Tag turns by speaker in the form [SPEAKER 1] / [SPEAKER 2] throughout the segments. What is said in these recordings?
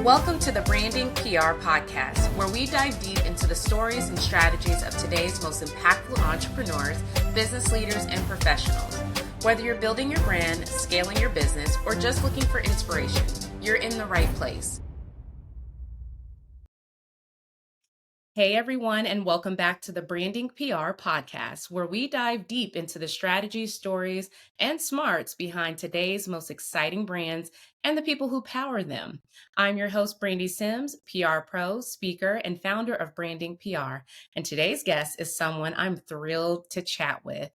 [SPEAKER 1] Welcome to the Brandinc PR Podcast, where we dive deep into the stories and strategies of today's most impactful entrepreneurs, business leaders, and professionals. Whether you're building your brand, scaling your business, or just looking for inspiration, you're in the right place. Hey everyone, and welcome back to the Brandinc PR Podcast, where we dive deep into the strategies, stories, and smarts behind today's most exciting brands and the people who power them. I'm your host, Brandi Sims, PR pro, speaker, and founder of Brandinc PR. And today's guest is someone I'm thrilled to chat with.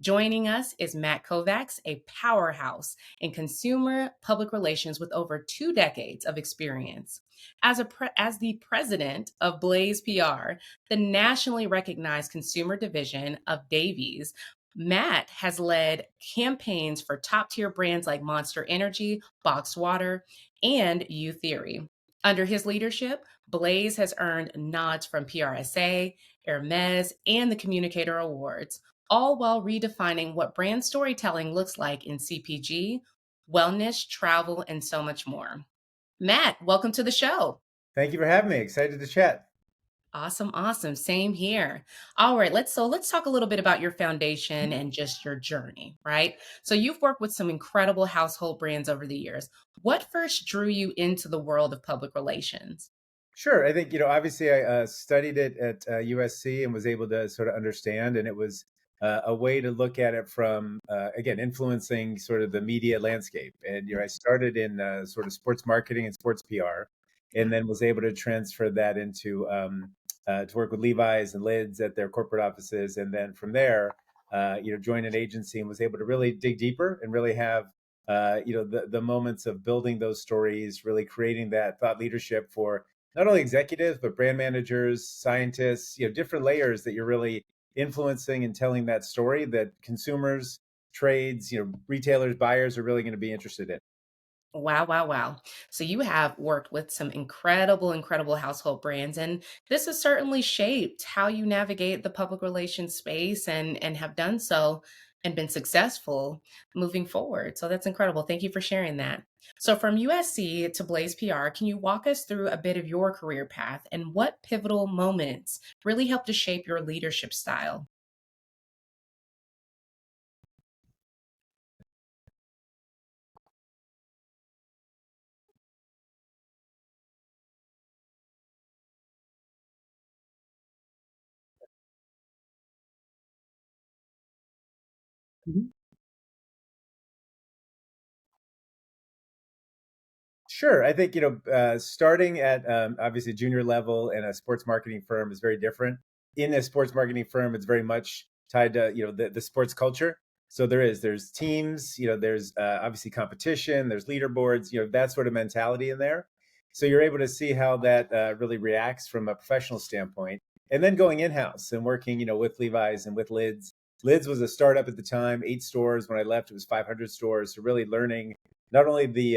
[SPEAKER 1] Joining us is Matt Kovacs, a powerhouse in consumer public relations with over 2 decades of experience. As the president of Blaze PR, the nationally recognized consumer division of Davies, Matt has led campaigns for top-tier brands like Monster Energy, Boxed Water, and U Theory. Under his leadership, Blaze has earned nods from PRSA, Hermes, and the Communicator Awards, all while redefining what brand storytelling looks like in CPG, wellness, travel, and so much more. Matt, welcome to the show.
[SPEAKER 2] Thank you for having me. Excited to chat.
[SPEAKER 1] Awesome. Same here. All right, let's talk a little bit about your foundation and just your journey, right? So you've worked with some incredible household brands over the years. What first drew you into the world of public relations?
[SPEAKER 2] Sure. I think, obviously I studied it at USC and was able to sort of understand, and it was a way to look at it from, again, influencing sort of the media landscape. And, I started in sort of sports marketing and sports PR, and then was able to transfer that into to work with Levi's and Lids at their corporate offices. And then from there, joined an agency and was able to really dig deeper and really have, the moments of building those stories, really creating that thought leadership for not only executives, but brand managers, scientists, different layers that you're really influencing and telling that story that consumers, trades, retailers, buyers are really going to be interested in.
[SPEAKER 1] Wow. So you have worked with some incredible household brands, and this has certainly shaped how you navigate the public relations space and have done so and been successful moving forward. So that's incredible. Thank you for sharing that. So from USC to Blaze PR, can you walk us through a bit of your career path and what pivotal moments really helped to shape your leadership style?
[SPEAKER 2] Sure. I think, starting at obviously junior level in a sports marketing firm is very different. In a sports marketing firm, it's very much tied to, the sports culture. So there's teams, there's obviously competition, there's leaderboards, that sort of mentality in there. So you're able to see how that really reacts from a professional standpoint. And then going in-house and working, with Levi's and with Lids. Lids was a startup at the time, 8 stores. When I left, it was 500 stores. So really learning not only the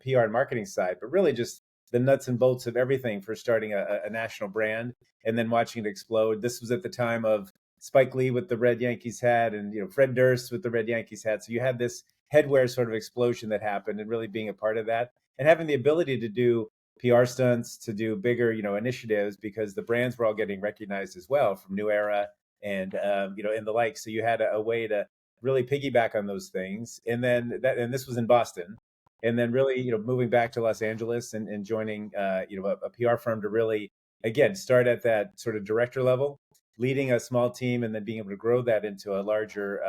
[SPEAKER 2] PR and marketing side, but really just the nuts and bolts of everything for starting a national brand and then watching it explode. This was at the time of Spike Lee with the red Yankees hat and Fred Durst with the red Yankees hat. So you had this headwear sort of explosion that happened, and really being a part of that and having the ability to do PR stunts, to do bigger initiatives, because the brands were all getting recognized as well from New Era and and the like. So you had a way to really piggyback on those things. And then and this was in Boston. And then really, moving back to Los Angeles and joining, a PR firm to really, again, start at that sort of director level, leading a small team, and then being able to grow that into a larger,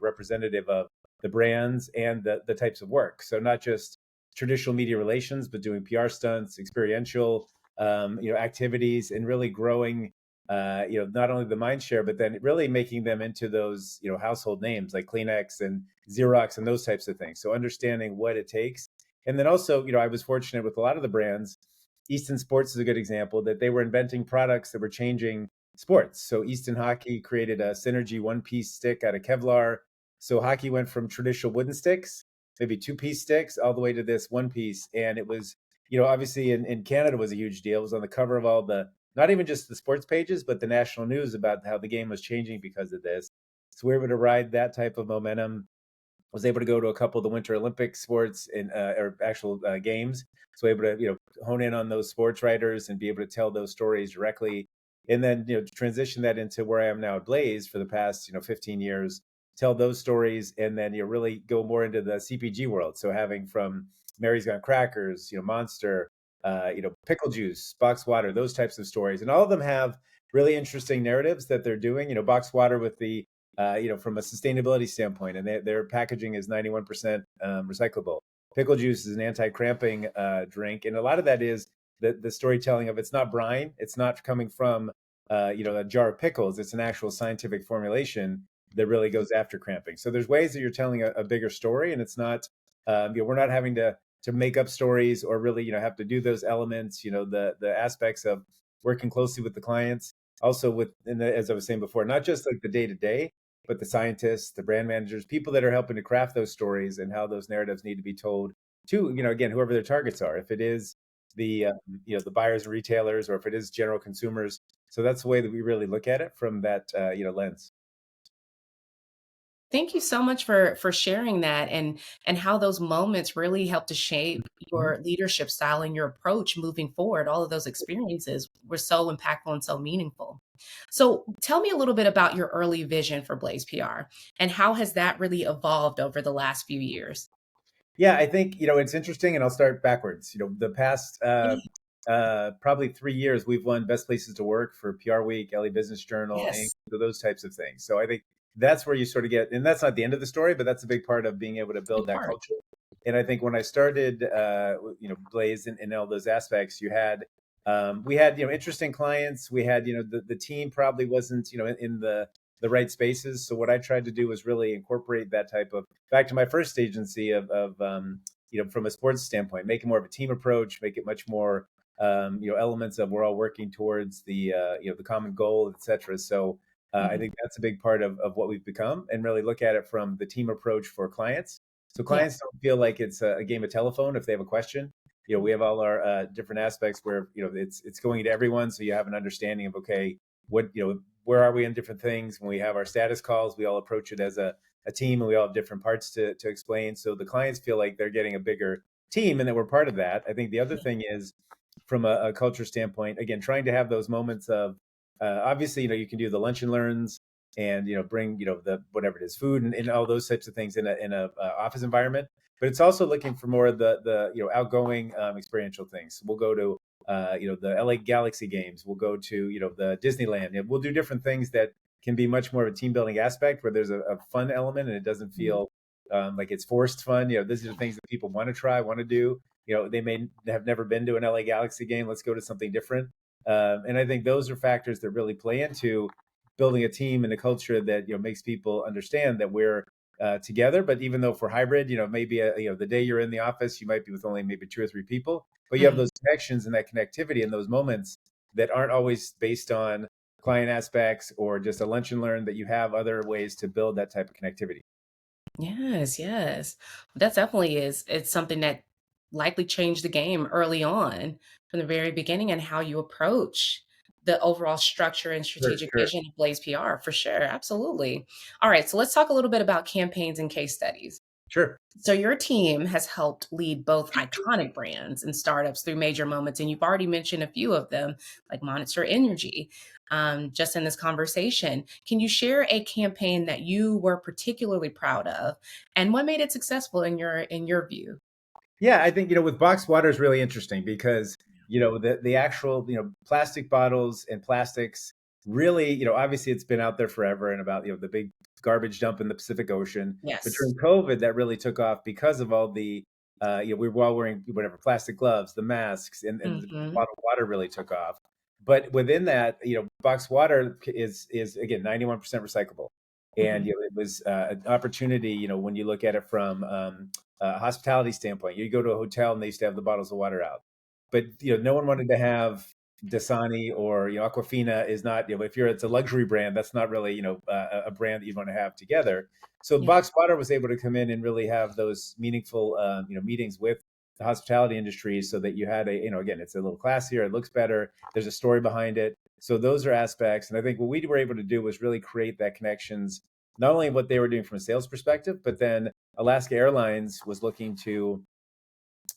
[SPEAKER 2] representative of the brands and the types of work. So not just traditional media relations, but doing PR stunts, experiential, activities, and really growing not only the mind share, but then really making them into those, household names like Kleenex and Xerox and those types of things. So understanding what it takes. And then also, I was fortunate with a lot of the brands. Easton Sports is a good example, that they were inventing products that were changing sports. So Easton Hockey created a Synergy one-piece stick out of Kevlar. So hockey went from traditional wooden sticks, maybe 2-piece sticks, all the way to this one piece. And it was, obviously in Canada was a huge deal. It was on the cover of all the, not even just the sports pages, but the national news about how the game was changing because of this. So we were able to ride that type of momentum. was able to go to a couple of the Winter Olympic sports and or actual games. So able to hone in on those sports writers and be able to tell those stories directly, and then transition that into where I am now at Blaze for the past 15 years. Tell those stories, and then really go more into the CPG world. So having from Mary's Gone Crackers, Monster, pickle juice, box water, those types of stories, and all of them have really interesting narratives that they're doing. Box water with the from a sustainability standpoint, and their packaging is 91% recyclable. Pickle juice is an anti-cramping drink, and a lot of that is the storytelling of it's not brine, it's not coming from a jar of pickles. It's an actual scientific formulation that really goes after cramping. So there's ways that you're telling a bigger story, and it's not we're not having to make up stories or really have to do those elements. The aspects of working closely with the clients, also with as I was saying before, not just like the day to day, but the scientists, the brand managers, people that are helping to craft those stories and how those narratives need to be told to, again, whoever their targets are. If it is the, the buyers and retailers, or if it is general consumers. So that's the way that we really look at it from that, lens.
[SPEAKER 1] Thank you so much for sharing that and how those moments really help to shape
[SPEAKER 2] Mhm.
[SPEAKER 1] your leadership style and your approach moving forward. All of those experiences were so impactful and so meaningful. So tell me a little bit about your early vision for Blaze PR and how has that really evolved over the last few years?
[SPEAKER 2] Yeah, I think, it's interesting, and I'll start backwards. The past
[SPEAKER 1] Yeah.
[SPEAKER 2] probably 3 years, we've won Best Places to Work for PR Week, LA Business Journal, Inc.,
[SPEAKER 1] Yes.
[SPEAKER 2] so those types of things. So I think that's where you sort of get, and that's not the end of the story, but that's a big part of being able to
[SPEAKER 1] Big
[SPEAKER 2] build that
[SPEAKER 1] part.
[SPEAKER 2] culture. And I think when I started, Blaze in all those aspects, we had, interesting clients. We had, the team probably wasn't, in the right spaces. So what I tried to do was really incorporate that type of, back to my first agency of from a sports standpoint, make it more of a team approach, make it much more elements of we're all working towards the common goal, et cetera. So I
[SPEAKER 1] Mhm.
[SPEAKER 2] think that's a big part of what we've become, and really look at it from the team approach for clients. So
[SPEAKER 1] Yeah.
[SPEAKER 2] clients don't feel like it's a game of telephone if they have a question. We have all our different aspects where it's going to everyone, so you have an understanding of, okay, what where are we in different things. When we have our status calls, we all approach it as a team, and we all have different parts to explain. So the clients feel like they're getting a bigger team and that we're part of that. I think the other
[SPEAKER 1] Yeah.
[SPEAKER 2] thing is, from a culture standpoint, again, trying to have those moments of obviously, you can do the lunch and learns, and bring the whatever it is, food, and all those types of things in a office environment. But it's also looking for more of the outgoing experiential things. We'll go to the LA Galaxy games. We'll go to the Disneyland. We'll do different things that can be much more of a team building aspect, where there's a fun element, and it doesn't
[SPEAKER 1] Mhm.
[SPEAKER 2] feel like it's forced fun. These are the things that people want to try, want to do. They may have never been to an LA Galaxy game. Let's go to something different. And I think those are factors that really play into building a team and a culture that makes people understand that we're together. But even though if we're hybrid, maybe the day you're in the office, you might be with only maybe 2 or 3 people, but you have
[SPEAKER 1] Mhm.
[SPEAKER 2] those connections and that connectivity and those moments that aren't always based on client aspects or just a lunch and learn, that you have other ways to build that type of connectivity.
[SPEAKER 1] Yes, yes. That definitely is. It's something that likely changed the game early on from the very beginning and how you approach the overall structure and
[SPEAKER 2] Sure,
[SPEAKER 1] strategic
[SPEAKER 2] sure,
[SPEAKER 1] vision of Blaze PR for sure. Absolutely. All right. So let's talk a little bit about campaigns and case studies.
[SPEAKER 2] sure.
[SPEAKER 1] So your team has helped lead both iconic brands and startups through major moments, and you've already mentioned a few of them, like Monster Energy, just in this conversation. Can you share a campaign that you were particularly proud of, and what made it successful in your view?
[SPEAKER 2] Yeah, I think with boxed water is really interesting because the actual plastic bottles and plastics really obviously it's been out there forever, and about the big garbage dump in the Pacific Ocean. But
[SPEAKER 1] Yes.
[SPEAKER 2] during COVID, that really took off because of all the we were all wearing whatever plastic gloves, the masks, and the
[SPEAKER 1] Hmm.
[SPEAKER 2] bottled water really took off. But within that, boxed water is again 91% recyclable, and
[SPEAKER 1] Hmm.
[SPEAKER 2] it was an opportunity. When you look at it from hospitality standpoint. You go to a hotel and they used to have the bottles of water out, but no one wanted to have Dasani or Aquafina is not if you're it's a luxury brand, that's not really a brand that you want to have together. So
[SPEAKER 1] Yeah.
[SPEAKER 2] Box Water was able to come in and really have those meaningful meetings with the hospitality industry, so that you had a again, it's a little classier, it looks better, there's a story behind it. So those are aspects, and I think what we were able to do was really create that connections not only what they were doing from a sales perspective, but then Alaska Airlines was looking to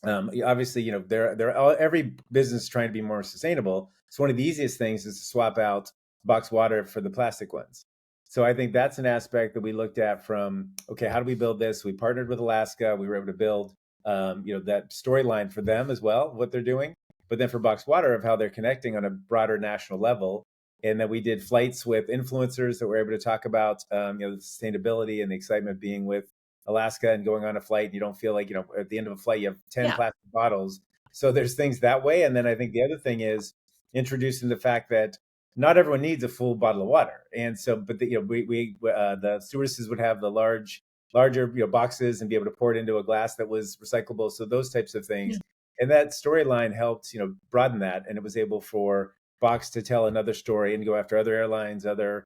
[SPEAKER 2] obviously, every business is trying to be more sustainable. So one of the easiest things is to swap out box water for the plastic ones. So I think that's an aspect that we looked at from, okay, how do we build this? We partnered with Alaska. We were able to build, that storyline for them as well, what they're doing. But then for box water, of how they're connecting on a broader national level. And then we did flights with influencers that were able to talk about, the sustainability and the excitement being with Alaska and going on a flight. You don't feel like, at the end of a flight, you have 10
[SPEAKER 1] Yeah.
[SPEAKER 2] plastic bottles. So there's things that way. And then I think the other thing is introducing the fact that not everyone needs a full bottle of water. And so, but the stewardesses would have the larger, boxes and be able to pour it into a glass that was recyclable. So those types of things. And that storyline helped, broaden that. And it was able for Box to tell another story and go after other airlines, other,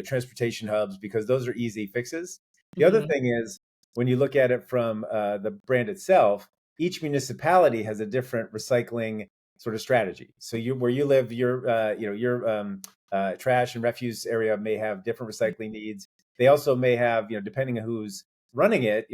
[SPEAKER 2] transportation hubs, because those are easy fixes. The other
[SPEAKER 1] Hmm.
[SPEAKER 2] thing is, when you look at it from the brand itself, each municipality has a different recycling sort of strategy. So where you live, your trash and refuse area may have different recycling needs. They also may have, depending on who's running it,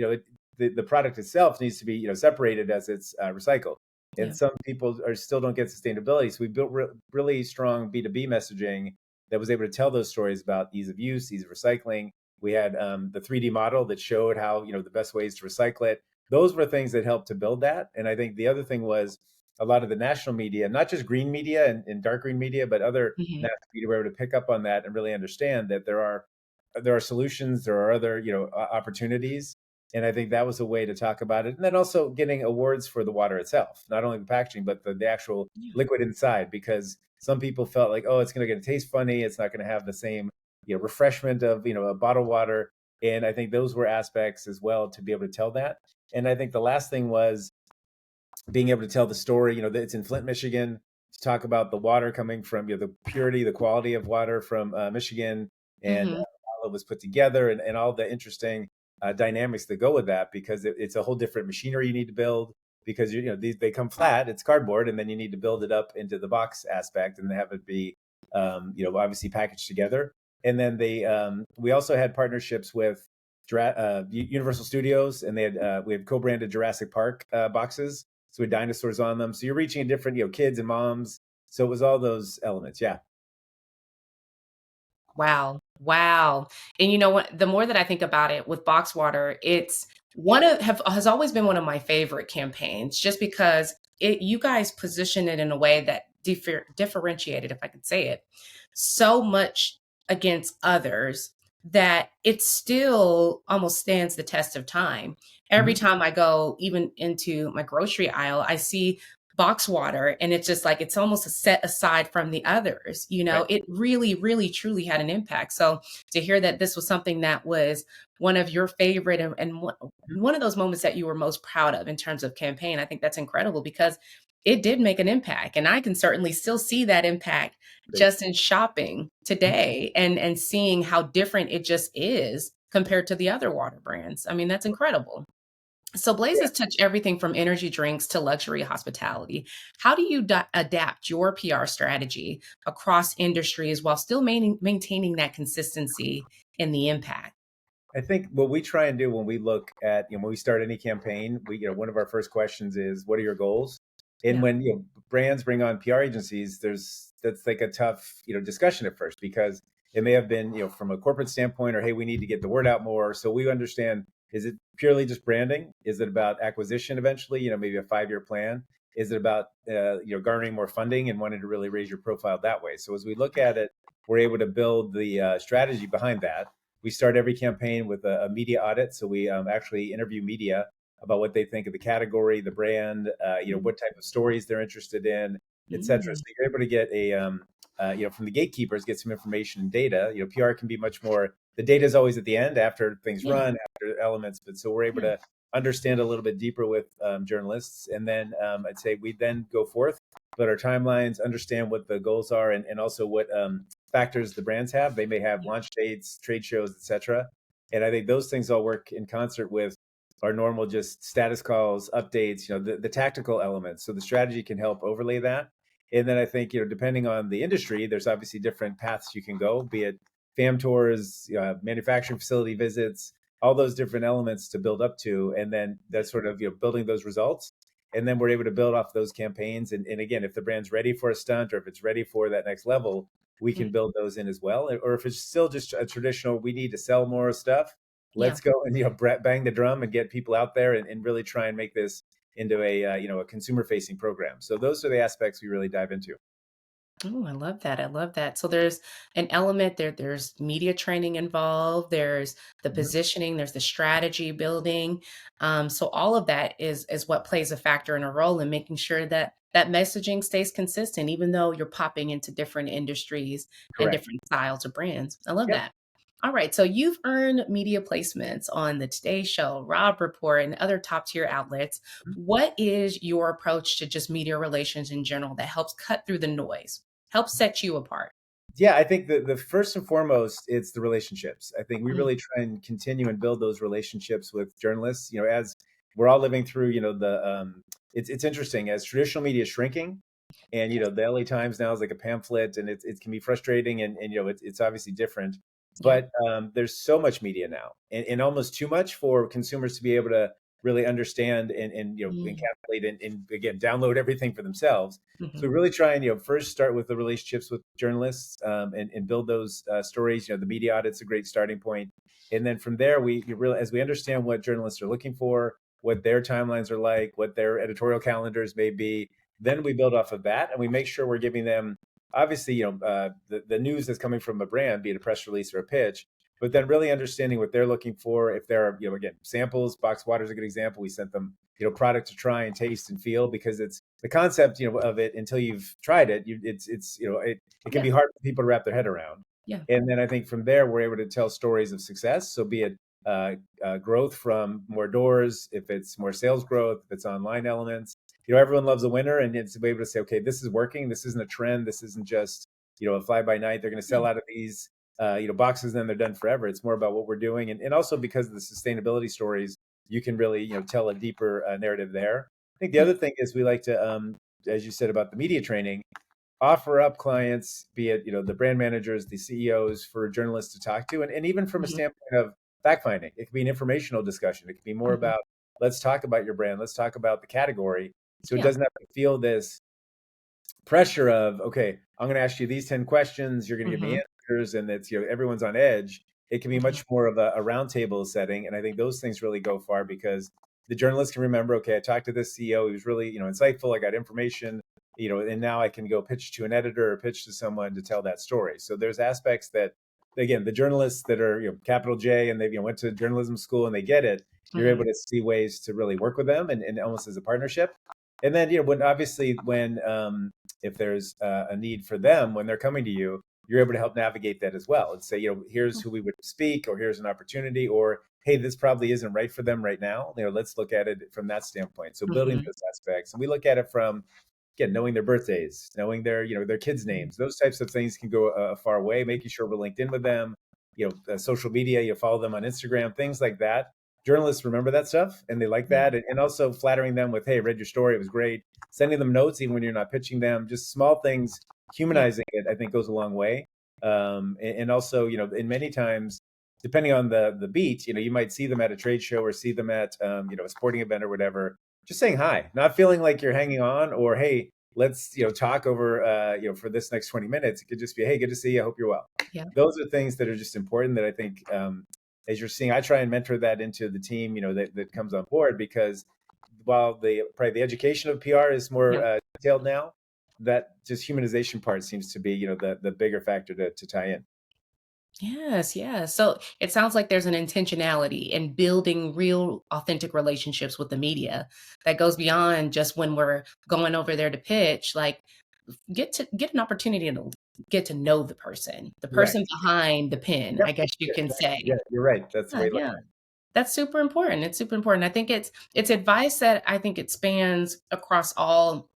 [SPEAKER 2] the product itself needs to be, separated as it's recycled. And
[SPEAKER 1] Yeah.
[SPEAKER 2] some people still don't get sustainability. So we built really strong B2B messaging that was able to tell those stories about ease of use, ease of recycling. We had the 3D model that showed how, the best ways to recycle it. Those were things that helped to build that. And I think the other thing was a lot of the national media, not just green media and dark green media, but other
[SPEAKER 1] Hmm.
[SPEAKER 2] national media were able to pick up on that and really understand that there are solutions, there are other, opportunities. And I think that was a way to talk about it. And then also getting awards for the water itself, not only the packaging, but the actual
[SPEAKER 1] Yeah.
[SPEAKER 2] liquid inside, because some people felt like, oh, it's going to taste funny. It's not going to have the same, refreshment of, a bottled water. And I think those were aspects as well to be able to tell that. And I think the last thing was being able to tell the story, that it's in Flint, Michigan, to talk about the water coming from, the purity, the quality of water from Michigan, and
[SPEAKER 1] Hmm.
[SPEAKER 2] how it was put together, and all the interesting dynamics that go with that, because it's a whole different machinery you need to build, because they come flat, it's cardboard, and then you need to build it up into the box aspect and have it be, obviously packaged together. And then we also had partnerships with Universal Studios, and we had co-branded Jurassic Park boxes, so with dinosaurs on them. So you're reaching a different, kids and moms. So it was all those elements. Yeah.
[SPEAKER 1] Wow. Wow. And you know what? The more that I think about it with box water, it's has always been one of my favorite campaigns, just because you guys position it in a way that differentiated, if I could say it, so much against others that it still almost stands the test of time. Every
[SPEAKER 2] Mhm.
[SPEAKER 1] time I go even into my grocery aisle, I see box water, and it's just like it's almost a set aside from the others.
[SPEAKER 2] Right.
[SPEAKER 1] It really, really, truly had an impact. So to hear that this was something that was one of your favorite, and
[SPEAKER 2] Mhm.
[SPEAKER 1] one of those moments that you were most proud of in terms of campaign, I think that's incredible, because it did make an impact, and I can certainly still see that impact
[SPEAKER 2] Great.
[SPEAKER 1] just in shopping
[SPEAKER 2] Mhm.
[SPEAKER 1] today, and seeing how different it just is compared to the other water brands. I mean, that's incredible. So
[SPEAKER 2] Yeah.
[SPEAKER 1] Blazes touch everything from energy drinks to luxury hospitality. How do you adapt your PR strategy across industries while still maintaining that consistency in the impact?
[SPEAKER 2] I think what we try and do when we look at, when we start any campaign, one of our first questions is, what are your goals? And
[SPEAKER 1] Yeah.
[SPEAKER 2] when, brands bring on PR agencies, that's like a tough, discussion at first, because it may have been, from a corporate standpoint, or, hey, we need to get the word out more. So we understand, is it purely just branding? Is it about acquisition eventually, maybe a 5-year plan? Is it about, garnering more funding and wanting to really raise your profile that way? So as we look at it, we're able to build the strategy behind that. We start every campaign with a media audit. So we actually interview media about what they think of the category, the brand,
[SPEAKER 1] Mm.
[SPEAKER 2] what type of stories they're interested in, et cetera. So
[SPEAKER 1] Mm.
[SPEAKER 2] you're able to get from the gatekeepers, get some information and data. PR can be much more. The data is always at the end, after things
[SPEAKER 1] Yeah.
[SPEAKER 2] run, after elements. But so we're able
[SPEAKER 1] Yeah.
[SPEAKER 2] to understand a little bit deeper with journalists. And then I'd say we then go forth, build our timelines, understand what the goals are, and also what factors the brands have. They may have
[SPEAKER 1] Yeah.
[SPEAKER 2] launch dates, trade shows, etc. And I think those things all work in concert with our normal just status calls, updates, the tactical elements. So the strategy can help overlay that. And then I think, depending on the industry, there's obviously different paths you can go, be it fam tours, manufacturing facility visits, all those different elements to build up to, and then that's sort of building those results, and then we're able to build off those campaigns. And again, if the brand's ready for a stunt or if it's ready for that next level, we
[SPEAKER 1] Mm.
[SPEAKER 2] can build those in as well. Or if it's still just a traditional, we need to sell more stuff.
[SPEAKER 1] Yeah.
[SPEAKER 2] Let's go and bang the drum and get people out there and really try and make this into a consumer facing program. So those are the aspects we really dive into.
[SPEAKER 1] Oh, I love that. I love that. So there's an element there. There's media training involved. There's the
[SPEAKER 2] Mhm.
[SPEAKER 1] positioning. There's the strategy building. So all of that is what plays a factor and a role in making sure that that messaging stays consistent, even though you're popping into different industries and
[SPEAKER 2] Correct.
[SPEAKER 1] different styles of brands. I love
[SPEAKER 2] Yep.
[SPEAKER 1] that. All right. So you've earned media placements on the Today Show, Rob Report, and other top tier outlets. What is your approach to just media relations in general that helps cut through the noise? Help set you apart.
[SPEAKER 2] Yeah, I think the first and foremost, it's the relationships. I think we
[SPEAKER 1] Mm,
[SPEAKER 2] really try and continue and build those relationships with journalists. As we're all living through, it's interesting as traditional media is shrinking, and the LA Times now is like a pamphlet, and it can be frustrating, and it's obviously different,
[SPEAKER 1] yeah.
[SPEAKER 2] but there's so much media now, and almost too much for consumers to be able to really understand and
[SPEAKER 1] Mm,
[SPEAKER 2] encapsulate and again download everything for themselves. So
[SPEAKER 1] mhm,
[SPEAKER 2] we really try and first start with the relationships with journalists, and build those stories. The media audit's a great starting point, and then from there we you really as we understand what journalists are looking for, what their timelines are like, what their editorial calendars may be, then we build off of that, and we make sure we're giving them obviously the news that's coming from a brand, be it a press release or a pitch, but then really understanding what they're looking for. If there are again samples, box water is a good example. We sent them product to try and taste and feel, because it's the concept of it until you've tried it. It can
[SPEAKER 1] yeah,
[SPEAKER 2] be hard for people to wrap their head around.
[SPEAKER 1] yeah.
[SPEAKER 2] And then I think from there we're able to tell stories of success. So be it growth from more doors, if it's more sales growth, if it's online elements. Everyone loves a winner, and it's to be able to say, okay, this is working. This isn't a trend. This isn't just a fly by night. They're going to
[SPEAKER 1] Yeah.
[SPEAKER 2] sell out of these boxes, and then they're done forever. It's more about what we're doing, and also because of the sustainability stories, you can really tell a deeper narrative there. I think the
[SPEAKER 1] Mm,
[SPEAKER 2] other thing is we like to, as you said about the media training, offer up clients, be it the brand managers, the CEOs, for journalists to talk to, and even from a
[SPEAKER 1] mhm,
[SPEAKER 2] standpoint of fact finding. It could be an informational discussion. It could be more
[SPEAKER 1] mhm.
[SPEAKER 2] about, let's talk about your brand, let's talk about the category, so it
[SPEAKER 1] Yeah,
[SPEAKER 2] doesn't have to feel this pressure of, okay, I'm going to ask you these 10 questions, you're going to give me
[SPEAKER 1] mhm,
[SPEAKER 2] answers, and it's everyone's on edge. It can be
[SPEAKER 1] mhm.
[SPEAKER 2] much more of a roundtable setting, and I think those things really go far, because the journalist can remember, okay, I talked to this CEO, he was really insightful, I got information, and now I can go pitch to an editor or pitch to someone to tell that story. So there's aspects that, again, the journalists that are capital J, and they went to journalism school and they get it, you're able
[SPEAKER 1] Mhm.
[SPEAKER 2] to see ways to really work with them, and almost as a partnership. And then when if there's a need for them when they're coming to you, you're able to help navigate that as well and say, here's who we would speak, or here's an opportunity, or hey, this probably isn't right for them right now. Let's look at it from that standpoint. So building
[SPEAKER 1] Mhm.
[SPEAKER 2] those aspects, and we look at it from, again, knowing their birthdays, knowing their kids'
[SPEAKER 1] Mhm.
[SPEAKER 2] names, those types of things can go a far way. Making sure we're linked in with them, social media, you follow them on Instagram, things like that. Journalists remember that stuff, and they like
[SPEAKER 1] Yeah,
[SPEAKER 2] that, and also flattering them with, hey, read your story, it was great. Sending them notes even when you're not pitching them, just small things,
[SPEAKER 1] yeah,
[SPEAKER 2] humanizing it, I think goes a long way. And also, in many times, depending on the beat, you might see them at a trade show or see them at a sporting event or whatever. Just saying hi, not feeling like you're hanging on, or hey, let's talk over for this next 20 minutes. It could just be, hey, good to see you, I hope you're well.
[SPEAKER 1] yeah.
[SPEAKER 2] Those are things that are just important, that I think, as you're seeing, I try and mentor that into the team, that comes on board, because while the education of PR is more
[SPEAKER 1] Yeah.
[SPEAKER 2] detailed now, that just humanization part seems to be the bigger factor to tie in.
[SPEAKER 1] Yes, yes. So it sounds like there's an intentionality in building real, authentic relationships with the media that goes beyond just when we're going over there to pitch. Like, get an opportunity to get to know the
[SPEAKER 2] Right.
[SPEAKER 1] person behind the pen,
[SPEAKER 2] Yep.
[SPEAKER 1] I guess you
[SPEAKER 2] Yeah,
[SPEAKER 1] can
[SPEAKER 2] exactly. Yeah,
[SPEAKER 1] say.
[SPEAKER 2] you're right. That's the
[SPEAKER 1] Yeah,
[SPEAKER 2] way.
[SPEAKER 1] yeah. That's super important. It's super important. I think it's advice that I think it spans across all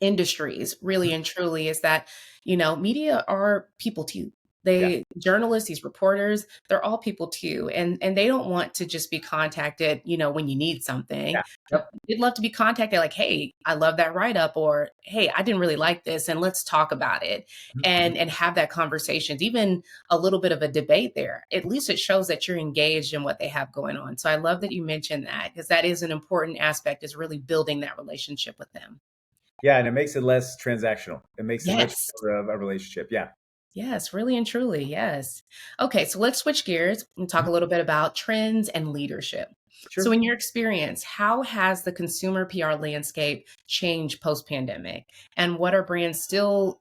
[SPEAKER 1] industries, really and truly, is that, media are people too.
[SPEAKER 2] Yeah.
[SPEAKER 1] Journalists, these reporters, they're all people too. And they don't want to just be contacted, when you need something.
[SPEAKER 2] Yeah. Yep.
[SPEAKER 1] They'd love to be contacted like, hey, I love that write up, or hey, I didn't really like this, and let's talk about it
[SPEAKER 2] Mhm.
[SPEAKER 1] and have that conversations, even a little bit of a debate there. At least it shows that you're engaged in what they have going on. So I love that you mentioned that, because that is an important aspect, is really building that relationship with them.
[SPEAKER 2] Yeah, and it makes it less transactional. It makes it much
[SPEAKER 1] Yes.
[SPEAKER 2] more of a relationship. Yeah.
[SPEAKER 1] Yes, really and truly. Yes. Okay, so let's switch gears and talk
[SPEAKER 2] Mhm.
[SPEAKER 1] a little bit about trends and leadership. So,
[SPEAKER 2] Sure.
[SPEAKER 1] in your experience, how has the consumer PR landscape changed post pandemic? And what are brands still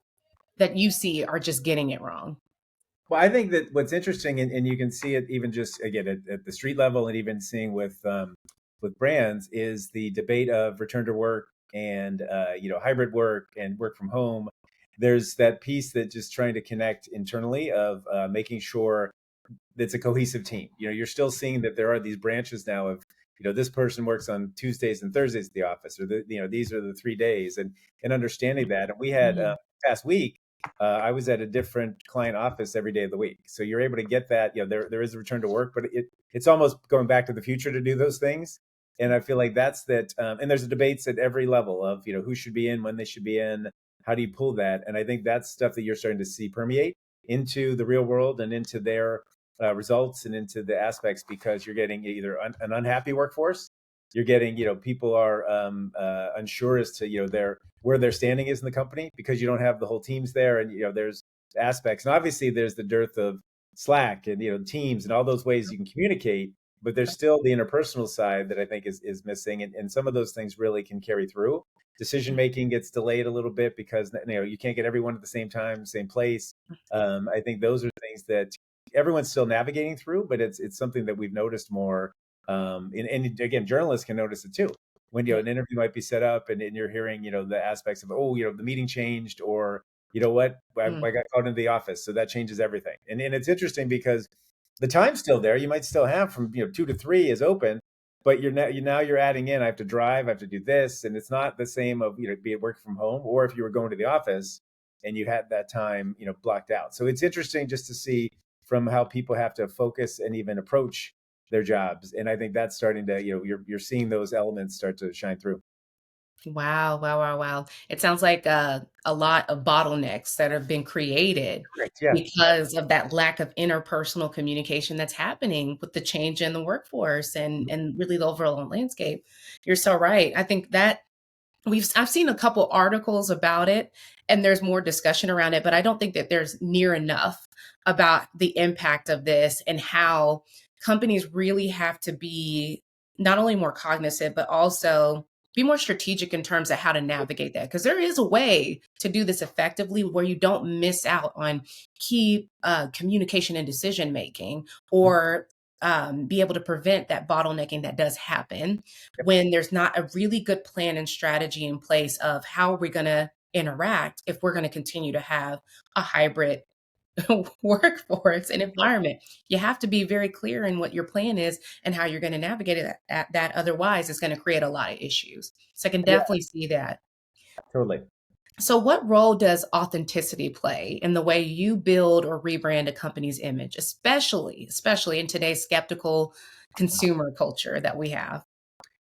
[SPEAKER 1] that you see are just getting it wrong?
[SPEAKER 2] Well, I think that what's interesting, and you can see it even just again at the street level, and even seeing with brands, is the debate of return to work and hybrid work and work from home. There's that piece that just trying to connect internally of making sure it's a cohesive team. You're still seeing that there are these branches now of, this person works on Tuesdays and Thursdays at the office, or these are the 3 days, and understanding that. And we had
[SPEAKER 1] Mhm.
[SPEAKER 2] past week, I was at a different client office every day of the week, so you're able to get that. There is a return to work, but it's almost going back to the future to do those things. And I feel like that's that. And there's debates at every level of who should be in, when they should be in, how do you pull that? And I think that's stuff that you're starting to see permeate into the real world and into their results and into the aspects, because you're getting either an unhappy workforce, you're getting people are unsure as to their where their standing is in the company, because you don't have the whole teams there, and there's aspects, and obviously there's the dearth of Slack and teams and all those ways you can communicate, but there's still the interpersonal side that I think is missing, and some of those things really can carry through. Decision making gets delayed a little bit because you can't get everyone at the same time, same place. I think those are things that everyone's still navigating through, but it's something that we've noticed more. And again, journalists can notice it too. When
[SPEAKER 1] Yeah.
[SPEAKER 2] an interview might be set up, and you're hearing the aspects of, oh, the meeting changed, or you know what,
[SPEAKER 1] Mm.
[SPEAKER 2] I got called into the office, so that changes everything. And it's interesting because the time's still there. You might still have from 2 to 3 is open, but you're adding in. I have to drive. I have to do this, and it's not the same of be it work from home, or if you were going to the office and you had that time blocked out. So it's interesting just to see from how people have to focus and even approach their jobs. And I think that's starting to, you're seeing those elements start to shine through.
[SPEAKER 1] Wow, wow, wow, wow. It sounds like a lot of bottlenecks that have been created
[SPEAKER 2] Correct. Yeah.
[SPEAKER 1] because of that lack of interpersonal communication that's happening with the change in the workforce
[SPEAKER 2] Mhm.
[SPEAKER 1] and really the overall landscape. You're so right. I think that I've seen a couple articles about it, and there's more discussion around it, but I don't think that there's near enough about the impact of this and how companies really have to be not only more cognizant, but also be more strategic in terms of how to navigate that. Because there is a way to do this effectively where you don't miss out on key communication and decision making, or be able to prevent that bottlenecking that does happen when there's not a really good plan and strategy in place of how we're going to interact if we're going to continue to have a hybrid workforce and environment. You have to be very clear in what your plan is and how you're going to navigate it. That otherwise it's going to create a lot of issues. So I can
[SPEAKER 2] Yeah,
[SPEAKER 1] definitely see that.
[SPEAKER 2] totally.
[SPEAKER 1] So what role does authenticity play in the way you build or rebrand a company's image, especially in today's skeptical consumer culture that we have?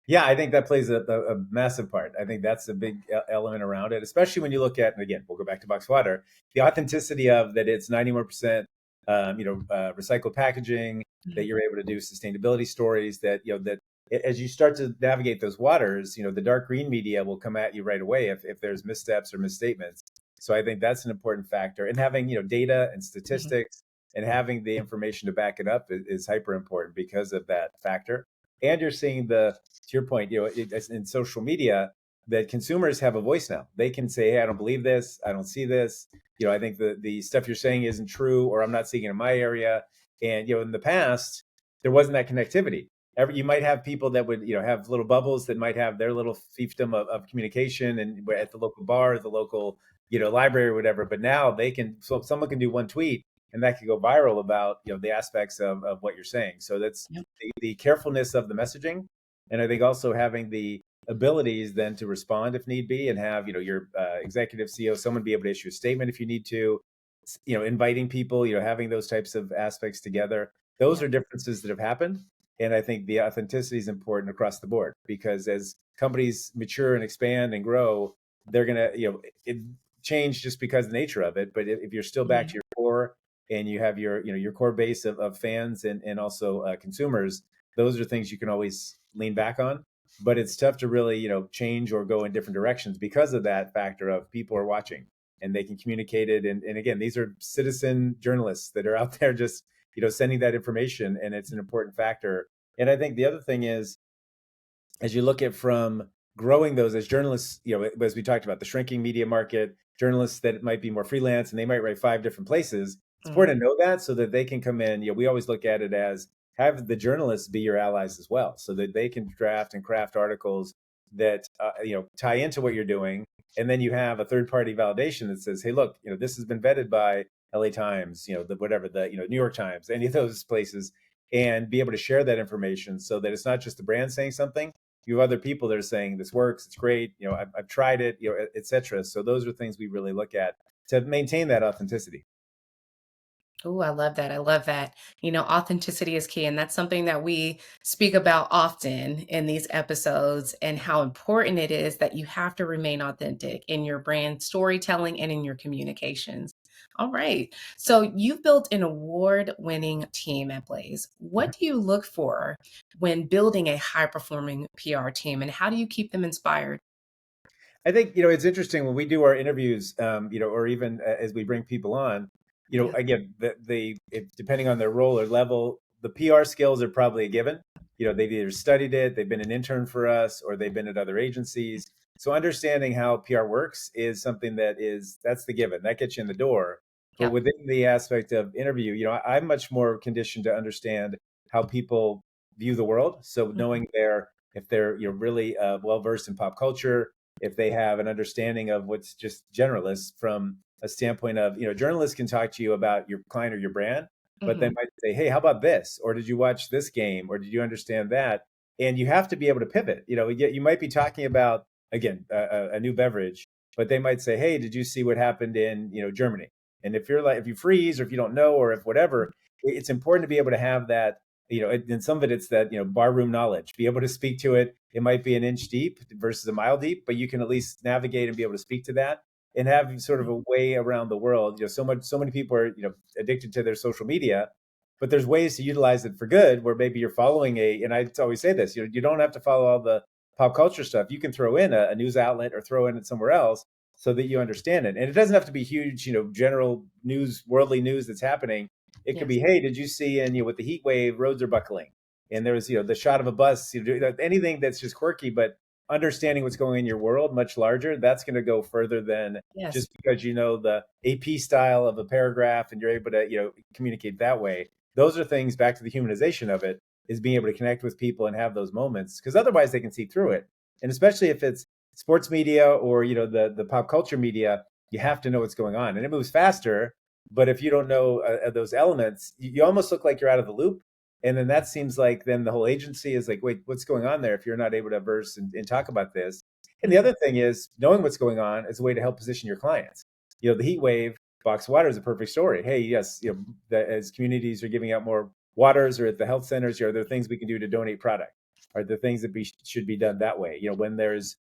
[SPEAKER 2] Yeah, I think that plays a massive part. I think that's a big element around it, especially when you look at, and again, we'll go back to box water, the authenticity of that it's 91%, recycled packaging, that you're able to do sustainability stories, that, that as you start to navigate those waters, the dark green media will come at you right away if there's missteps or misstatements. So I think that's an important factor. And having, data and
[SPEAKER 1] Mhm.
[SPEAKER 2] statistics and having the information to back it up is hyper important because of that factor. And you're seeing to your point, in social media, that consumers have a voice now. They can say, "Hey, I don't believe this. I don't see this. I think the stuff you're saying isn't true, or I'm not seeing it in my area." And in the past, there wasn't that connectivity. You might have people that would have little bubbles that might have their little fiefdom of communication, and at the local bar, the local library, or whatever. But now they can, so someone can do one tweet, and that could go viral about the aspects of what you're saying. So that's
[SPEAKER 1] Yep.
[SPEAKER 2] the carefulness of the messaging, and I think also having the abilities then to respond if need be, and have your executive CEO, someone be able to issue a statement if you need to. inviting people, having those types of aspects together. Those
[SPEAKER 1] Yeah.
[SPEAKER 2] are differences that have happened. And I think the authenticity is important across the board, because as companies mature and expand and grow, they're going to, change just because of the nature of it. But if you're still back
[SPEAKER 1] Yeah.
[SPEAKER 2] to your core and you have your core base of fans and also consumers, those are things you can always lean back on. But it's tough to really, change or go in different directions because of that factor of people are watching and they can communicate it. And again, these are citizen journalists that are out there just, sending that information, and it's an important factor. And I think the other thing is, as you look at from growing those as journalists, as we talked about the shrinking media market, journalists that might be more freelance and they might write 5 different places. It's
[SPEAKER 1] Mm.
[SPEAKER 2] important to know that so that they can come in. We always look at it as have the journalists be your allies as well, so that they can draft and craft articles that tie into what you're doing. And then you have a third party validation that says, hey, look, this has been vetted by LA Times, the New York Times, any of those places, and be able to share that information so that it's not just the brand saying something. You have other people that are saying this works, it's great, I've tried it, et cetera. So those are things we really look at to maintain that authenticity.
[SPEAKER 1] Oh, I love that. I love that. Authenticity is key. And that's something that we speak about often in these episodes, and how important it is that you have to remain authentic in your brand storytelling and in your communications. All right. So you've built an award winning team at Blaze. What do you look for when building a high performing PR team, and how do you keep them inspired?
[SPEAKER 2] I think it's interesting when we do our interviews, or even as we bring people on,
[SPEAKER 1] Yeah.
[SPEAKER 2] again, depending on their role or level, the PR skills are probably a given. They've either studied it, they've been an intern for us, or they've been at other agencies. So understanding how PR works is something that's the given that gets you in the door. But
[SPEAKER 1] Yeah.
[SPEAKER 2] within the aspect of interview, I'm much more conditioned to understand how people view the world. So
[SPEAKER 1] Mhm.
[SPEAKER 2] knowing if they're really well versed in pop culture, if they have an understanding of what's just generalists from a standpoint of, journalists can talk to you about your client or your brand, but they
[SPEAKER 1] Mhm.
[SPEAKER 2] might say, hey, how about this? Or did you watch this game? Or did you understand that? And you have to be able to pivot. You might be talking about, again, a new beverage, but they might say, hey, did you see what happened in, Germany? And if you freeze, or if you don't know, or if whatever, it's important to be able to have that, and some of it's that, barroom knowledge, be able to speak to it. It might be an inch deep versus a mile deep, but you can at least navigate and be able to speak to that and have sort of a way around the world. So many people are, addicted to their social media, but there's ways to utilize it for good, where maybe you're following and I always say this, you don't have to follow all the pop culture stuff. You can throw in a news outlet or throw in it somewhere else so that you understand it. And it doesn't have to be huge, general news, worldly news that's happening. It could
[SPEAKER 1] Yes.
[SPEAKER 2] be, hey, did you see, and with the heat wave, roads are buckling, and there was the shot of a bus, anything that's just quirky, but understanding what's going on in your world much larger, that's going to go further than
[SPEAKER 1] Yes.
[SPEAKER 2] just because the AP style of a paragraph and you're able to communicate that way. Those are things, back to the humanization of it, is being able to connect with people and have those moments, because otherwise they can see through it. And especially if it's sports media or the pop culture media, you have to know what's going on, and it moves faster. But if you don't know those elements, you almost look like you're out of the loop. And then that seems like then the whole agency is like, wait, what's going on there if you're not able to verse and talk about this? And the
[SPEAKER 1] Mhm.
[SPEAKER 2] other thing is, knowing what's going on is a way to help position your clients. The heat wave, box water is a perfect story. Hey, yes, as communities are giving out more waters, or at the health centers, are there things we can do to donate product? Are there things that should be done that way? When there's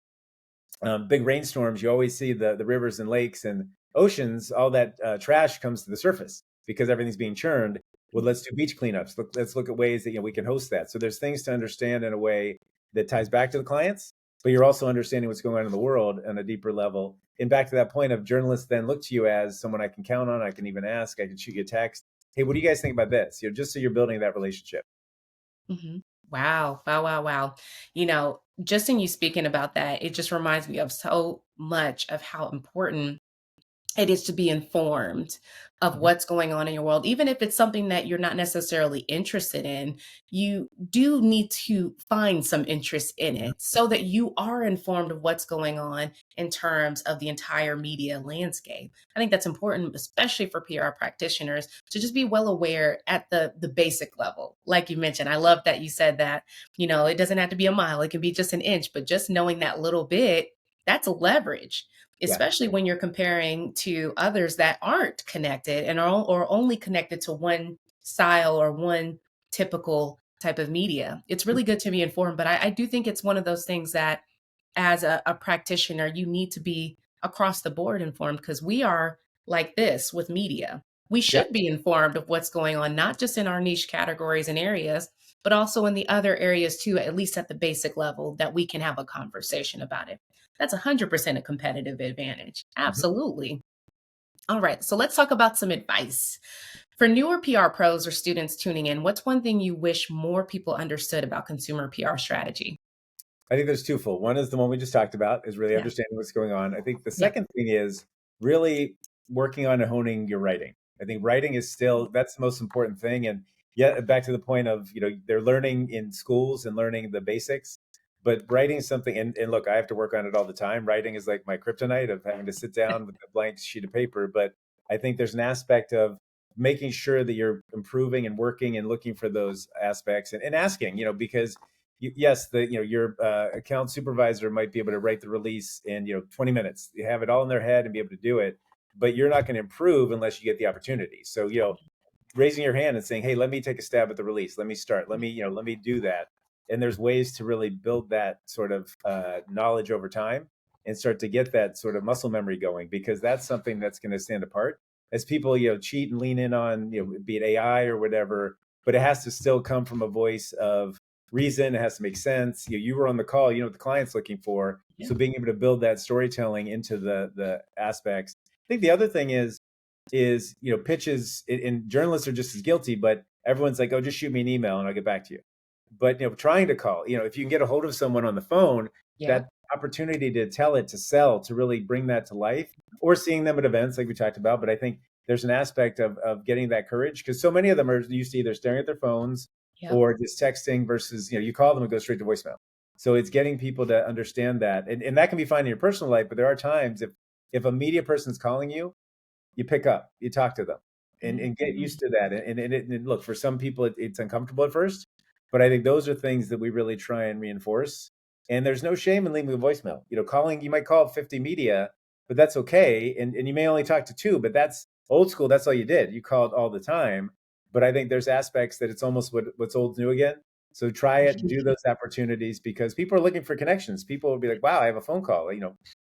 [SPEAKER 2] big rainstorms, you always see the rivers and lakes and oceans, all that trash comes to the surface because everything's being churned. Well, let's do beach cleanups. Let's look at ways that we can host that. So there's things to understand in a way that ties back to the clients, but you're also understanding what's going on in the world on a deeper level. And back to that point of journalists then look to you as someone I can count on. I can even ask. I can shoot you a text. Hey, what do you guys think about this? Just so you're building that relationship.
[SPEAKER 1] Mhm. Wow. Wow. Wow. Wow. Just in you speaking about that, it just reminds me of so much of how important it is to be informed of
[SPEAKER 2] Mhm.
[SPEAKER 1] what's going on in your world. Even if it's something that you're not necessarily interested in, you do need to find some interest in it so that you are informed of what's going on in terms of the entire media landscape. I think that's important, especially for PR practitioners, to just be well aware at the basic level. Like you mentioned, I love that you said that, it doesn't have to be a mile, it can be just an inch, but just knowing that little bit That's leverage,
[SPEAKER 2] Yeah.
[SPEAKER 1] especially when you're comparing to others that aren't connected and are or only connected to one style or one typical type of media. It's really good to be informed, but I do think it's one of those things that as a practitioner, you need to be across the board informed because we are like this with media. We
[SPEAKER 2] Yeah.
[SPEAKER 1] should be informed of what's going on, not just in our niche categories and areas, but also in the other areas too, at least at the basic level, that we can have a conversation about it. That's 100% a competitive advantage.
[SPEAKER 2] Mhm.
[SPEAKER 1] Absolutely. All right, so let's talk about some advice. For newer PR pros or students tuning in, what's one thing you wish more people understood about consumer PR strategy?
[SPEAKER 2] I think there's twofold. One is the one we just talked about, is really
[SPEAKER 1] Yeah,
[SPEAKER 2] understanding what's going on. I think the
[SPEAKER 1] yeah,
[SPEAKER 2] second thing is really working on honing your writing. I think writing is still that's the most important thing. And yet back to the point of, they're learning in schools and learning the basics, but writing is something and look, I have to work on it all the time. Writing is like my kryptonite of having to sit down with a blank sheet of paper. But I think there's an aspect of making sure that you're improving and working and looking for those aspects and asking, because yes, your account supervisor might be able to write the release in 20 minutes. You have it all in their head and be able to do it, but you're not going to improve unless you get the opportunity. So raising your hand and saying, "Hey, let me take a stab at the release. Let me start. Let me do that." And there's ways to really build that sort of knowledge over time and start to get that sort of muscle memory going, because that's something that's going to stand apart as people cheat and lean in on be it AI or whatever, but it has to still come from a voice of reason. It has to make sense. You were on the call. You know what the client's looking for.
[SPEAKER 1] yeah,
[SPEAKER 2] So being able to build that storytelling into the aspects. I think the other thing is pitches, and journalists are just as guilty, but everyone's like, oh, just shoot me an email and I'll get back to you. But trying to call, if you can get a hold of someone on the phone,
[SPEAKER 1] yeah.
[SPEAKER 2] that opportunity to tell it, to sell, to really bring that to life, or seeing them at events like we talked about. But I think there's an aspect of getting that courage, because so many of them are used to either staring at their phones
[SPEAKER 1] Yep.
[SPEAKER 2] or just texting versus you call them and go straight to voicemail. So it's getting people to understand that, and that can be fine in your personal life, but there are times if a media person's calling you, you pick up, you talk to them, and get
[SPEAKER 1] Mhm.
[SPEAKER 2] used to that. And look, for some people, it's uncomfortable at first, but I think those are things that we really try and reinforce. And there's no shame in leaving a voicemail. Calling, you might call 50 media, but that's okay. And you may only talk to two, but that's old school. That's all you did. You called all the time. But I think there's aspects that it's almost what's old new again. So try it, do those opportunities, because people are looking for connections. People will be like, wow, I have a phone call.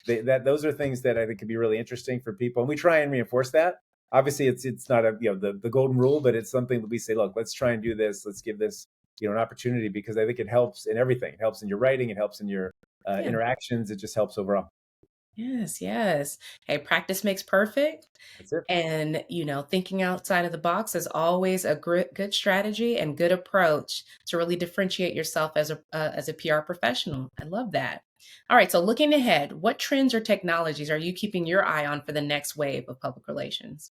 [SPEAKER 2] That those are things that I think could be really interesting for people, and we try and reinforce that. Obviously, it's not a the golden rule, but it's something that we say, look, let's try and do this. Let's give this an opportunity, because I think it helps in everything. It helps in your writing. It helps in your
[SPEAKER 1] Yeah.
[SPEAKER 2] interactions. It just helps overall.
[SPEAKER 1] Yes, yes. Hey, practice makes perfect.
[SPEAKER 2] That's it.
[SPEAKER 1] And, thinking outside of the box is always a good strategy and good approach to really differentiate yourself as a PR professional. I love that. All right, so looking ahead, what trends or technologies are you keeping your eye on for the next wave of public relations?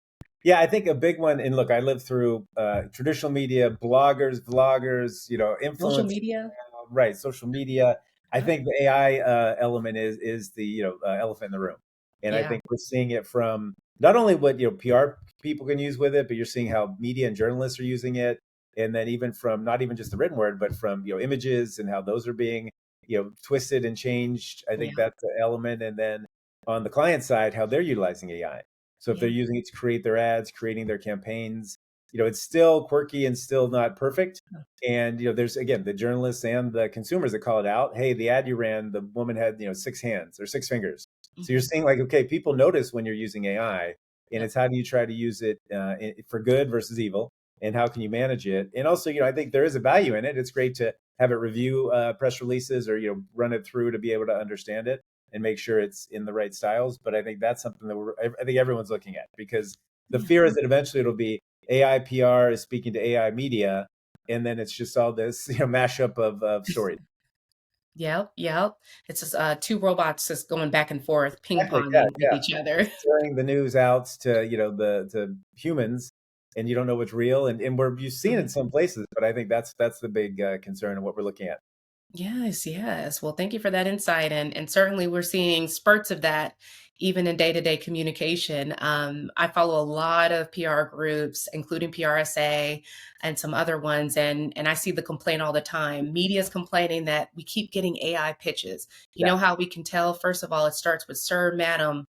[SPEAKER 2] Yeah, I think a big one. And look, I lived through traditional media, bloggers, vloggers,
[SPEAKER 1] Social
[SPEAKER 2] influencers,
[SPEAKER 1] media?
[SPEAKER 2] right? Social media. I
[SPEAKER 1] Yep.
[SPEAKER 2] think the AI element is the elephant in the room, and I
[SPEAKER 1] Yeah.
[SPEAKER 2] think we're seeing it from not only what PR people can use with it, but you're seeing how media and journalists are using it, and then even from not even just the written word, but from images and how those are being twisted and changed. I
[SPEAKER 1] Yeah.
[SPEAKER 2] think that's the element, and then on the client side, how they're utilizing AI. So if they're
[SPEAKER 1] Yeah.
[SPEAKER 2] using it to create their ads, creating their campaigns, it's still quirky and still not perfect. And there's again the journalists and the consumers that call it out. Hey, the ad you ran, the woman had six hands or six fingers. So you're
[SPEAKER 1] Mhm.
[SPEAKER 2] seeing like, okay, people notice when you're using AI, and
[SPEAKER 1] Yep.
[SPEAKER 2] it's how do you try to use it for good versus evil, and how can you manage it? And also, I think there is a value in it. It's great to have it review press releases, or run it through to be able to understand it and make sure it's in the right styles. But I think that's something that I think everyone's looking at, because the
[SPEAKER 1] Yeah.
[SPEAKER 2] fear is that eventually it'll be AI PR is speaking to AI media, and then it's just all this mashup of stories.
[SPEAKER 1] Yep. Yep. It's just two robots just going back and forth, ping
[SPEAKER 2] Exactly. Yeah,
[SPEAKER 1] ponging with
[SPEAKER 2] yeah.
[SPEAKER 1] each other.
[SPEAKER 2] Sharing the news out to the to humans, and you don't know what's real, and we're you've seen it in some places, but I think that's the big concern of what we're looking at.
[SPEAKER 1] Yes, yes. Well, thank you for that insight. And certainly we're seeing spurts of that even in day-to-day communication. I follow a lot of PR groups, including PRSA and some other ones, and I see the complaint all the time. Media's complaining that we keep getting AI pitches. You
[SPEAKER 2] Yeah.
[SPEAKER 1] know how we can tell? First of all, it starts with sir, madam,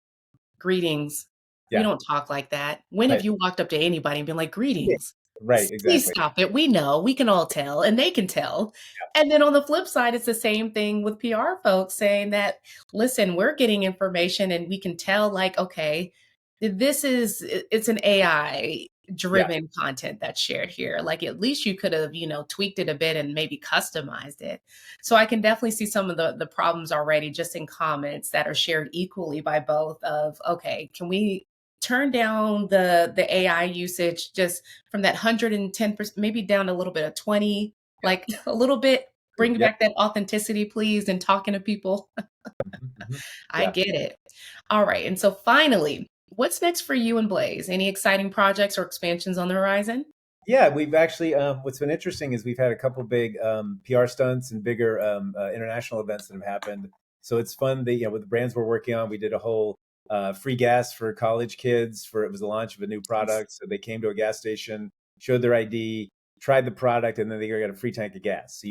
[SPEAKER 1] greetings. We
[SPEAKER 2] Yeah.
[SPEAKER 1] don't talk like that. When have
[SPEAKER 2] Right.
[SPEAKER 1] you walked up to anybody and been like,
[SPEAKER 2] Yeah.
[SPEAKER 1] greetings?
[SPEAKER 2] Right.
[SPEAKER 1] Please
[SPEAKER 2] Exactly.
[SPEAKER 1] stop it. We know, we can all tell, and they can tell. And then on the flip side, it's the same thing with PR folks saying that, listen, we're getting information and we can tell, like, okay, it's an AI
[SPEAKER 2] Yeah.
[SPEAKER 1] driven content that's shared here. Like, at least you could have, tweaked it a bit and maybe customized it. So I can definitely see some of the problems already just in comments that are shared equally by both of, okay, can we turn down the AI usage just from that 110%, maybe down a little bit of 20,
[SPEAKER 2] Yeah.
[SPEAKER 1] like a little bit, bring
[SPEAKER 2] Yep.
[SPEAKER 1] back that authenticity, please, and talking to people.
[SPEAKER 2] Mhm.
[SPEAKER 1] I
[SPEAKER 2] Yeah.
[SPEAKER 1] get it. All right. And so finally, what's next for you and Blaze? Any exciting projects or expansions on the horizon?
[SPEAKER 2] Yeah, we've actually. What's been interesting is we've had a couple big PR stunts and bigger international events that have happened. So it's fun. With the brands we're working on, we did a whole free gas for college kids. It was the launch of a new
[SPEAKER 1] Nice.
[SPEAKER 2] product. So they came to a gas station, showed their ID, tried the product, and then they got a free tank of gas. So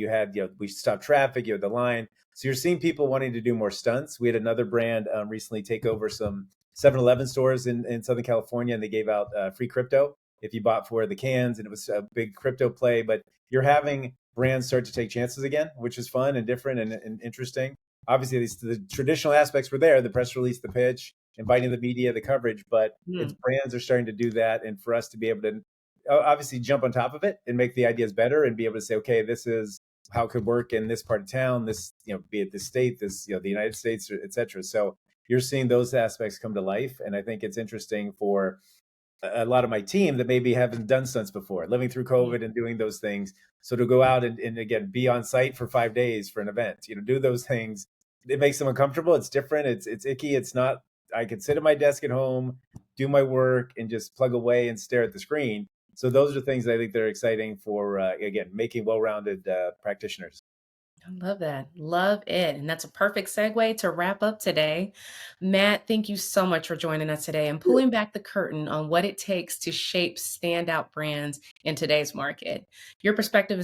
[SPEAKER 2] we stopped traffic. You had the line. So you're seeing people wanting to do more stunts. We had another brand recently take over some 7-Eleven stores in Southern California, and they gave out free crypto if you bought for the cans, and it was a big crypto play. But you're having brands start to take chances again, which is fun and different and interesting. Obviously, the traditional aspects were there: the press release, the pitch, inviting the media, the coverage. But it's
[SPEAKER 1] Hmm.
[SPEAKER 2] brands are starting to do that, and for us to be able to obviously jump on top of it and make the ideas better, and be able to say, okay, this is how it could work in this part of town, this be it the state, this the United States, et cetera. So you're seeing those aspects come to life, and I think it's interesting for a lot of my team that maybe haven't done stunts before, living through
[SPEAKER 1] Yeah.
[SPEAKER 2] COVID and doing those things. So to go out and again be on site for 5 days for an event, do those things. It makes them uncomfortable. It's different. It's icky. It's not. I could sit at my desk at home, do my work, and just plug away and stare at the screen. So those are things I think that are exciting for again making well-rounded practitioners.
[SPEAKER 1] I love that. Love it. And that's a perfect segue to wrap up today. Matt, thank you so much for joining us today and pulling back the curtain on what it takes to shape standout brands in today's market. Your perspective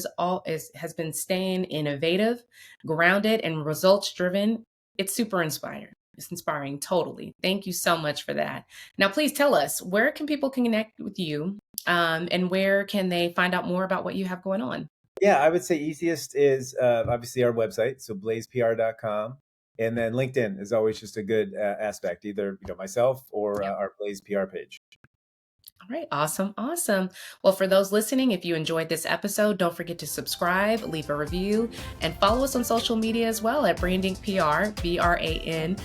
[SPEAKER 1] has been staying innovative, grounded, and results driven. It's super inspiring. It's inspiring, totally. Thank you so much for that. Now, please tell us, where can people connect with you, and where can they find out more about what you have going on?
[SPEAKER 2] Yeah, I would say easiest is obviously our website, so blazepr.com. And then LinkedIn is always just a good aspect, either myself or our Blaze PR page.
[SPEAKER 1] All right, awesome, awesome. Well, for those listening, if you enjoyed this episode, don't forget to subscribe, leave a review, and follow us on social media as well at Brandinc PR, Brandinc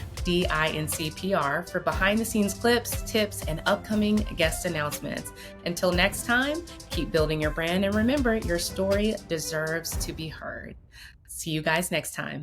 [SPEAKER 1] PR, for behind the scenes clips, tips, and upcoming guest announcements. Until next time, keep building your brand and remember, your story deserves to be heard. See you guys next time.